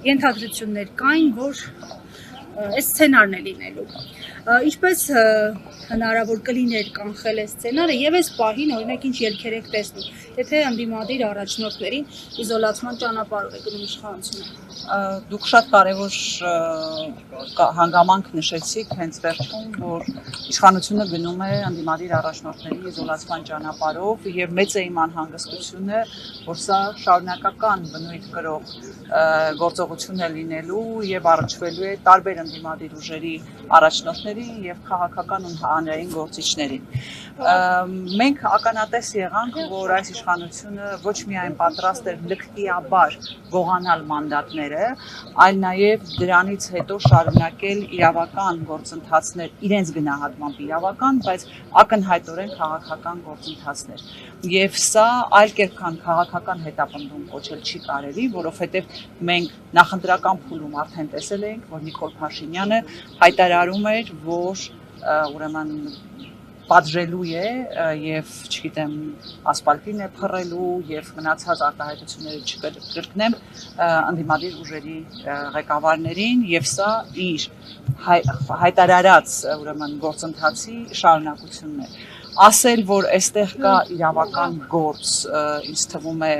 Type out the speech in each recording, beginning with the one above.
ենթադրություններ կային, որ այս սցենարն է լինելու։ Ինչպես հնարավոր կլիներ կանխել այս սցենարը եւ այս պահին օրինակ ինչ ելքեր եք տեսնում, եթե ընդդիմադիր առաջնորդներին իզոլացման ճանապարհով է գնում իշխանությունը։ Դուք շատ կարևոր հանգամանք նշեցիք հենց վերջում, որ իշխանությունը գնում է ընդդիմադիր առաջնորդների իզոլացման ճանապարհով եւ մեծ է իմ անհանգստությունը, որ սա շարունակական բնույթ կրող գործողություն է լինելու եւ առնչվելու է տարբեր ընդդիմադիր ուժերի առաջնորդների եւ քաղաքական ու հանրային գործիչներին։ Մենք ականատես եղանք, որ այս իշխանությունը ոչ միայն պատրաստ էր լքտիաբար գողանալ մանդատները, այլ նաև դրանից հետո շարունակել իրավական գործընթացներ, իրենց գնահատմամբ իրավական, բայց ակնհայտորեն քաղաքական գործընթացներ։ Եվ սա այլ կերպ քան քաղաքական հետապնդում կոչել չի կարելի, որովհետև մենք նախընտրական փուլում արդեն տեսել էինք, որ Նիկոլ Փաշինյանը հայտարարում էր, որ ուրեմն պատժելու է եւ, չգիտեմ, ասֆալտին է փռելու եւ մնացած արտահայտությունները չկրկնեմ ընդդիմադիր ուժերի ղեկավարներին եւ սա իր հայտարարած ուրեմն գործընթացի շարունակությունն է։ Ասել, որ այստեղ կա իրավական գործ, ինձ թվում է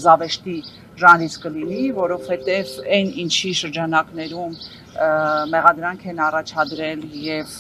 զավեշտի ժանրից կլինի, որովհետեւ այն ինչի շրջանակներում մեղադրանք են առաջադրել եւ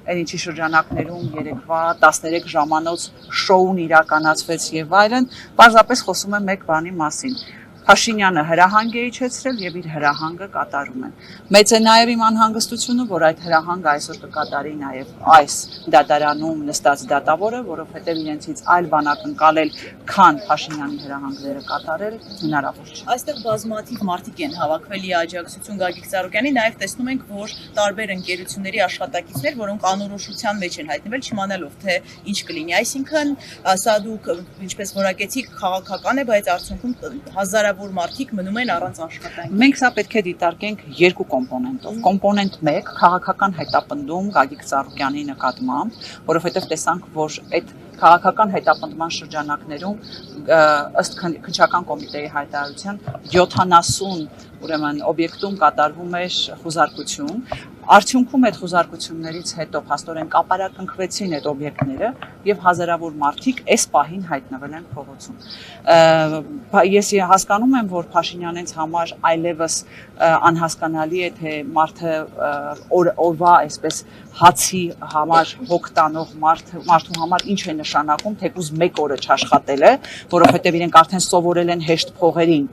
այն ինչի շրջանակներում երեկվա 13 ժամանոց շոուն իրականացվեց եւ այլն, պարզապես խոսում է մեկ բանի մասին։ Փաշինյանը հրահանգ է իջեցրել եւ իր հրահանգը կատարում են։ Մեծ է նաեւ իմ անհանգստությունը, որ այդ հրահանգը այսօր կկատարի նաեւ այս դատարանում նստած դատավորը, որովհետեւ իրենցից այլ բան ակնկալել, քան Փաշինյանի հրահանգները կատարել հնարավոր չէ։ Այստեղ բազմաթիվ մարդիկ են հավաքվել աջակցություն Գագիկ Ծառուկյանի, նաեւ տեսնում ենք, որ տարբեր ընկերությունների աշխատակիցներ, որոնք անորոշության մեջ են հայտնվել, չիմանալով թե ինչ կլինի։ Այսինքն, սա դուք ինչպես որակեցիք, քաղաքական է, բայց արդյունքում հազարավոր մարդիկ մնում են առանց աշխատանքի։ Մենք սա պետք է դիտարկենք երկու կոմպոնենտով։ Կոմպոնենտ 1 քաղաքական հետապնդում Գագիկ Ծառուկյանի նկատմամբ, որովհետև տեսանք, որ այդ քաղաքական հետապնդման շրջանակներում ըստ քննչական կոմիտեի հայտարարության 70 ուրեմն օբյեկտում կատարվում էր խուզարկություն։ Արդյունքում այդ խուզարկություններից հետո փաստորեն կապարակնքվեցին այդ օբյեկտները եւ հազարավոր մարդիկ այս պահին հայտնվել են փողոցում։ Ես հասկանում եմ, որ Փաշինյանենց համար այլևս անհասկանալի է, թե մարդը օրվա այսպես հացի համար հոգ տանող մարդու համար ինչ է նշանակում, թեկուզ 1 օրը չաշխատելը, որովհետեւ իրենք արդեն սովորել են հեշտ փողերին,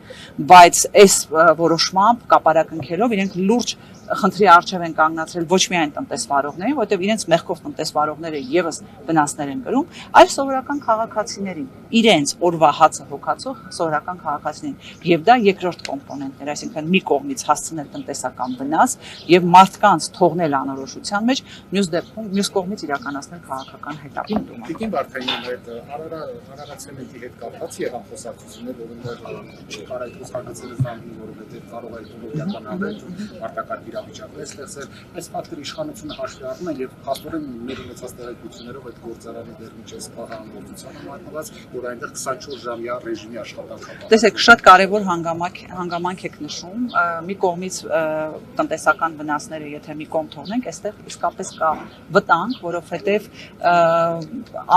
բայց այս որոշմամբ կապարակնքելով իրենք լուրջ խնդրի առջև են կանգնացրել ոչ միայն տնտեսվարողներին, որտեղ իրենց մեղքով տնտեսվարողները եւս վնասներ են կրում, այլ սովորական քաղաքացիներին, իրենց օրվա հացը հոգացող սովորական քաղաքացիներին։ Եվ դա երկրորդ կոմպոնենտն է, այսինքն մի կողմից հասցնել տնտեսական վնաս եւ մարդկանց թողնել անորոշության մեջ, մյուս կողմից իրականացնել քաղաքական հետապնդում։ Տիկին Վարդանյանի հետ Արարատցենի հետ կապված եղան խոսակցություններ, որոնք չի կարելի խոսակցել զանգի, որովհետեւ կարող է իդեոլոգիական արտակարգ իրավիճակներ ստեղծել, այս ֆակտորը իշխանությունը հաշվի առնում է եւ փաստորեն մեր ունեցած տեղեկություններով այդ գործարանի դեռ միջից խաղաղամոլության մատնված, որ այնտեղ 24 ժամյա ռեժիմի աշխատանք կա։ Տեսեք, շատ կարևոր հանգամանք եք նշում, մի կողմից տնտեսական վնասները, եթե մի կողմ թողնենք, այստեղ իսկապես կա վտանգ, որովհետեւ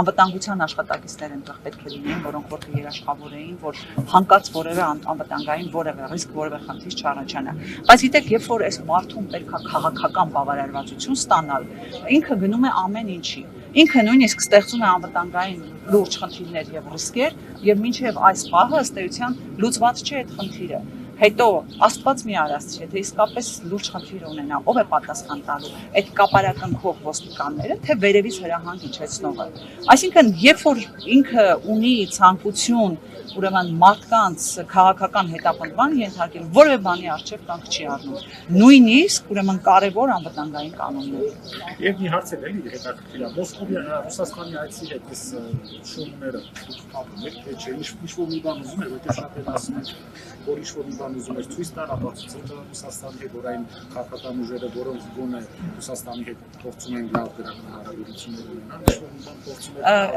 անվտանգության աշխատակիցներ այնտեղ պետք է լինեն, որոնք որ երաշխավորեին, որ հանկարծ որևէ անվտանգային որևէ ռիսկ, որևէ խնդիր չառաջանա։ Բայց գիտեք, երբ որ այս մարդուն պետք է քաղաքական բավարարվածություն ստանալ, ինքը գնում է ամեն ինչի։ Ինքը նույնիսկ ստեղծում է անվտանգային լուրջ խնդիրներ եւ ռիսկեր, եւ մինչեւ այս պահը ըստ էության լուծված չէ այդ խնդիրը։ Հետո Աստված մի արածի, եթե իսկապես լուրջ խնդիր ունենա, ով է պատասխան տալու այդ կապարակնքող ոստիկանները, թե վերևից հրահանգ իջեցնողը։ Այսինքն, երբ որ ինքը ունի ցանկություն ուրեմն մարդկանց քաղաքական հետապնդման ենթարկել, որևէ բանի առջև կանգ չի առնում։ Նույնիսկ ուրեմն կարևոր անվտանգային կանոններ։ Եվ մի հարց էլ էլի հետաքրքիր է, Մոսկովի Ռուսաստանի այցի հետ այս շոուները կապվում է, թե չէ, ինչ-որ մի բան ուզում է, որտեղ շատ են ասում են, որ ինչ-որ մի Հայաստանը ուզում էր ցույց տալ ապացուցել Ռուսաստանի հետ, որ այն քաղաքական ուժերը, որոնք գոնե Ռուսաստանի հետ փորձում են լավ դրական հարաբերություններ ունենալ,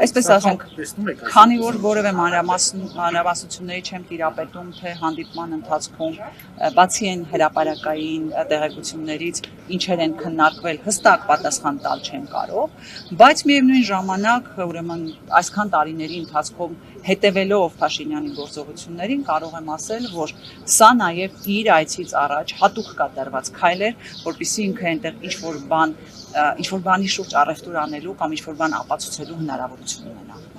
այսպես ասենք, քանի որ որևէ մանրամասնությունների չեմ տիրապետում, թե հանդիպման ընթացքում բացի այն հրապարակային տեղեկություններից ինչեր են քննարկվել, հստակ պատասխան տալ չեմ կարող, բայց միևնույն ժամանակ, ուրեմն այսքան տարիների ընթացքում հետևելով Փաշինյանի գործողություններին կարող եմ ասել, որ սա նաև իր այցից առաջ հատուկ կատարված քայլ էր, որպեսզի ինքը այնտեղ ինչ-որ բանի շուրջ առևտուր անելու կամ ինչ-որ բան ապացուցելու հնարավորություն ունենա։